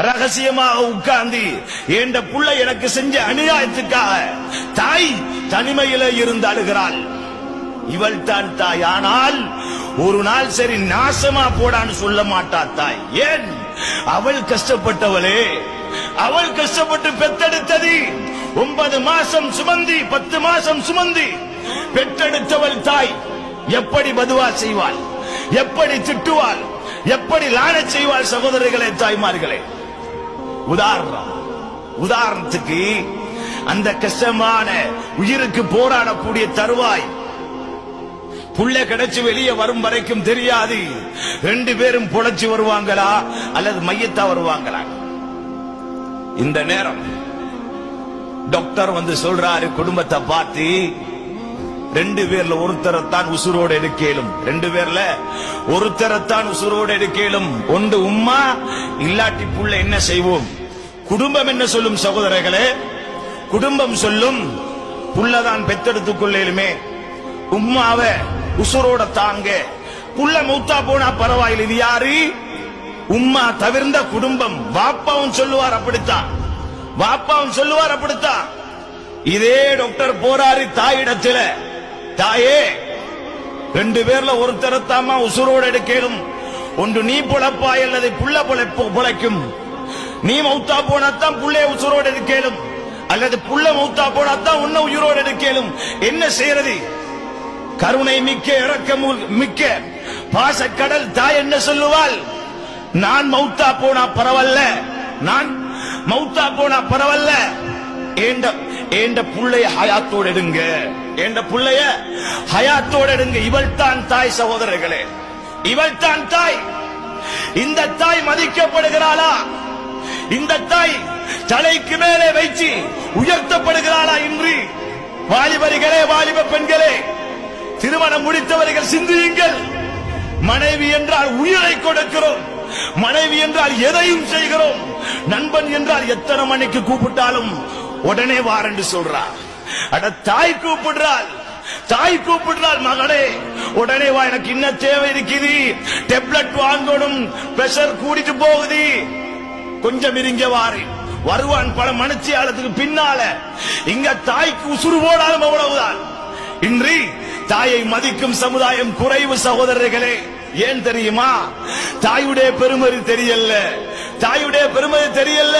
ரகசியமாக உட்கார்ந்து என்ற புள்ள எனக்கு செஞ்ச அநியாயத்துக்காக தாய் தனிமையில இருந்து அழுகிறாள். இவள் தான் தாய். ஆனால் ஒரு நாள் சரி நாசமா போடான்னு சொல்ல மாட்டா தாய். ஏன்? அவள் கஷ்டப்பட்டவளே, அவள் கஷ்டப்பட்டு பெத்தெடுத்தது 9 மாசம் சுமந்தி 10 மாசம் சுமந்தி பெற்றெடுத்தவள் தாய் எப்படி பதுவா செய்வாள், எப்படி திட்டுவாள், எப்படி லானச் செய்வாள்? சகோதரர்களே, தாய்மார்களே, உதாரணத்துக்கு அந்த கஷ்டமான உயிருக்கு போராடக்கூடிய தருவாய் புள்ள கிடைச்சு வெளியே வரும் வரைக்கும் தெரியாது 2 பேரும் பொழைச்சு வருவாங்களா அல்லது மையத்தா வருவாங்களா. இந்த நேரம் டாக்டர் வந்து சொல்றாரு குடும்பத்தை பார்த்து, 2 பேர்ல ஒருத்தரைத்தான் உசுரோடு எடுக்கலும், 2 பேர்ல ஒருத்தரைத்தான் உசுரோடு எடுக்கலும். ஒன்று உம்மா, இல்லாட்டி புள்ள என்ன செய்வோம்? குடும்பம் என்ன சொல்லும்? சகோதரர்களே, குடும்பம் சொல்லும் புள்ளதான் பெத்தெடுத்துக் கொள்ளலுமே, உம்மாவை உசுரோட தாங்க, புள்ள மௌத்தா போனா பரவாயில்லை. இது யாரு? உம்மா தவிர்ந்த குடும்பம். வாப்பாவும் சொல்லுவார் அப்படித்தான், வாப்பாவும் சொல்லுவார் அப்படித்தான். இதே டாக்டர் போறாரு தாயிடத்துல, தாயே 2 பேர்ல ஒருத்தரத்தாமா உசுரோடு எடுக்கலும், ஒன்று நீ பொழப்பாய் அல்லது புள்ள பொழைக்கும். நீ மௌத்தா போனாத்தான் புள்ளைய உசுரோடு எடுக்கலும், அல்லது புள்ள மௌத்தா போனாத்தான் உன்னை உயிரோடு எடுக்கலும். என்ன செய்யறது? கருணை மிக்க இரக்கம் மிக்க பாசக்கடல் தாய் என்ன சொல்லுவாள்? நான் மௌத்தா போனா பரவாயில்ல, நான் மௌத்தா போனா பரவாயில்ல, ஏண்ட புள்ளைய ஹயாத்தோடு எடுங்க, ஏண்ட புள்ளைய ஹயாத்தோடு எடுங்க. இவள் தான் தாய். சகோதரர்களே, இவள் தான் தாய். இந்த தாய் மதிக்கப்படுகிறாளா? இந்த தாய் தலைக்கு மேலே வைத்து உயர்த்தப்படுகிறாளா? இன்று வாலிபர்களே, வாலிப பெண்களே, திருமணம் முடித்தவர்கள் சிந்தியுங்கள். மனைவி என்றால் உயிரை கொடுக்கிறோம், மனைவி என்றால் எதையும் செய்கிறோம். நண்பன் என்றால் எத்தனை மணிக்கு கூப்பிட்டாலும் உடனே வாரண்டு சொல்றார். அட தாய் கூப்பிடுறாள், தாய் கூப்பிடுறாள், மகனே உடனே வா, எனக்கு இன்னும் தேவை இருக்குது, டேப்லெட் வாங்கணும், பிரஷர் கூடிட்டு போகுது, கொஞ்சம் இருங்க வாரு. வருவான் பல மணிச்சியாலத்துக்கு பின்னால. இங்க தாய்க்கு உசுறு போடாலும் அவ்வளவுதான். இன்றி தாயை மதிக்கும் சமுதாயம் குறைவு. சகோதரர்களே, ஏன் தெரியுமா? தாயுடைய பெருமதி தெரியல, தாயுடைய பெருமதி தெரியல.